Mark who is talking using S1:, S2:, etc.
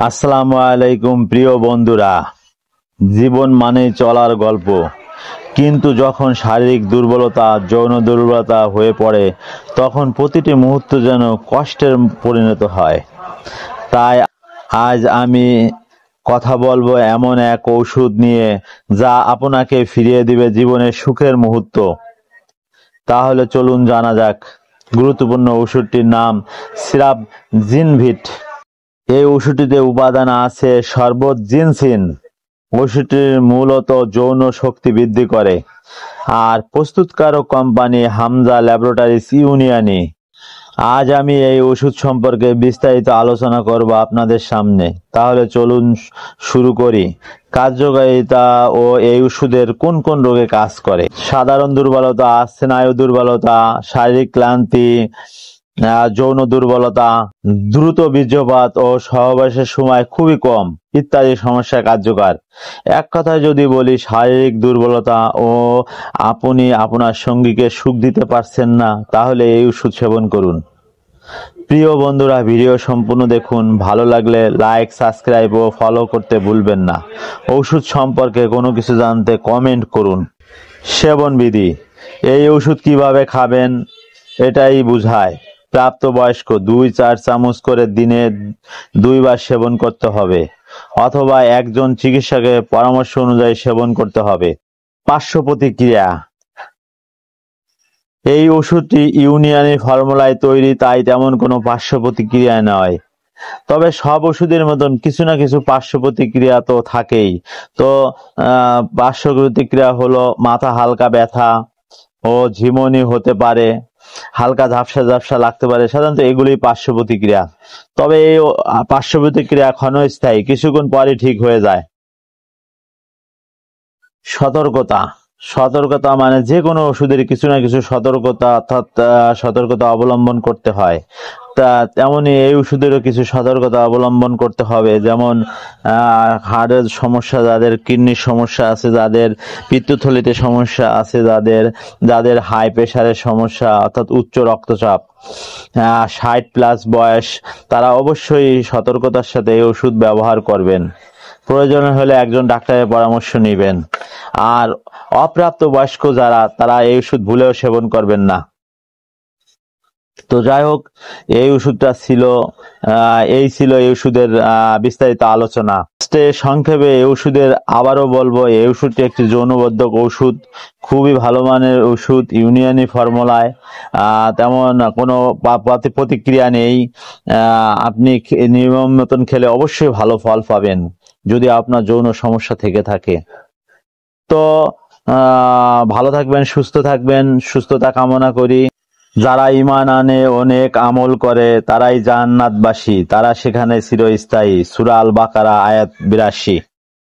S1: আসসালামু আলাইকুম প্রিয় বন্ধুরা। জীবন মানে চলার গল্প, কিন্তু যখন শারীরিক দুর্বলতা যৌন দুর্বলতা হয়ে পড়ে তখন প্রতিটি মুহূর্ত যেন কষ্টের পরিণত হয়। তাই আজ আমি কথা বলবো এমন এক ঔষধ নিয়ে যা আপনাকে ফিরিয়ে দিবে জীবনের সুখের মুহূর্ত। তাহলে চলুন জানা যাক। গুরুত্বপূর্ণ ওষুধটির নাম সিরাপ জিনভিট। এই ওষুধটিতে উপাদান আছে শরবত জিনসিন। ওষুধটি মূলত যৌন শক্তি বৃদ্ধি করে আর প্রস্তুতকারক কোম্পানি হামজা ল্যাবরেটরিজ ইউনিয়নি। আজ আমি এই ওষুধ সম্পর্কে বিস্তারিত আলোচনা করব আপনাদের সামনে। তাহলে চলুন শুরু করি। কার্যকারিতা ও এই ওষুধের কোন কোন রোগে কাজ করে। সাধারণ দুর্বলতা, স্নায়ু দুর্বলতা, শারীরিক ক্লান্তি, যৌন দুর্বলতা, দ্রুত বীর্যপাত ও সহবাসের সময় খুবই কম ইত্যাদি সমস্যায় কার্যকর। এক কথায় যদি বলি, শারীরিক দুর্বলতা ও আপনি আপনার সঙ্গীকে সুখ দিতে পারছেন না, তাহলে এই ওষুধ সেবন করুন। প্রিয় বন্ধুরা, ভিডিও সম্পূর্ণ দেখুন। ভালো লাগলে লাইক, সাবস্ক্রাইব ও ফলো করতে ভুলবেন না। ওষুধ সম্পর্কে কোনো কিছু জানতে কমেন্ট করুন। সেবন বিধি। এই ওষুধ কিভাবে খাবেন এটাই বুঝায়। প্রাপ্তবয়স্ক 2-4 চামচ করে দিনে 2 বার সেবন করতে হবে, অথবা একজন চিকিৎসকের পরামর্শ অনুযায়ী সেবন করতে হবে। পার্শ্ব প্রতিক্রিয়া। এই ওষুধটি ইউনিয়নি ফর্মুলায় তৈরি, তাই তেমন কোনো পার্শ্ব প্রতিক্রিয়া নয়। তবে সব ওষুধের মতন কিছু না কিছু পার্শ্ব প্রতিক্রিয়া তো থাকেই। তো পার্শ্ব প্রতিক্রিয়া হলো মাথা হালকা ব্যথা ও ঝিমুনি হতে পারে, হালকা ঝাপসা ঝাপসা লাগতে পারে। সাধারণত এগুলি পার্শ্ব প্রতিক্রিয়া। তবে এই পার্শ্ব প্রতিক্রিয়া ক্ষণস্থায়ী, কিছুক্ষণ পরই ঠিক হয়ে যায়। সতর্কতা। সতর্কতা মানে যে কোনো ওষুধের কিছু না কিছু সতর্কতা, অর্থাৎ সতর্কতা অবলম্বন করতে হয়। তা তেমনি এই ওষুধেরও কিছু সতর্কতা অবলম্বন করতে হবে। যেমন হার্টের সমস্যা যাদের, কিডনির সমস্যা আছে যাদের, পিত্তথলিতে সমস্যা আছে যাদের, যাদের হাই প্রেশারের সমস্যা অর্থাৎ উচ্চ রক্তচাপ, 60+ বয়স, তারা অবশ্যই সতর্কতার সাথে এই ওষুধ ব্যবহার করবেন। প্রয়োজন হলে একজন ডাক্তারের পরামর্শ নেবেন। আর অপ্রাপ্ত বয়স্ক যারা, তারা এই ওষুধ ভুলেও সেবন করবেন না। তো যাই হোক, এই ওষুধটা ছিল এই ওষুধের বিস্তারিত আলোচনা। সংক্ষেপে এই ওষুধের আবারও বলবো, এই ওষুধটি একটি যৌনবর্ধক ওষুধ, খুবই ভালো মানের ওষুধ, ইউনিয়নি ফর্মুলায়। তেমন কোনো প্রতিক্রিয়া নেই। আপনি নিয়ম মতন খেলে অবশ্যই ভালো ফল পাবেন যদি আপনার যৌন সমস্যা থেকে থাকে। তো ভালো থাকবেন, সুস্থ থাকবেন, সুস্থতা কামনা করি। যারা ঈমান আনে, অনেক আমল করে, তারাই জান্নাতবাসী, তারা সেখানে চিরস্থায়ী। সূরা আল বাকারা আয়াত 82।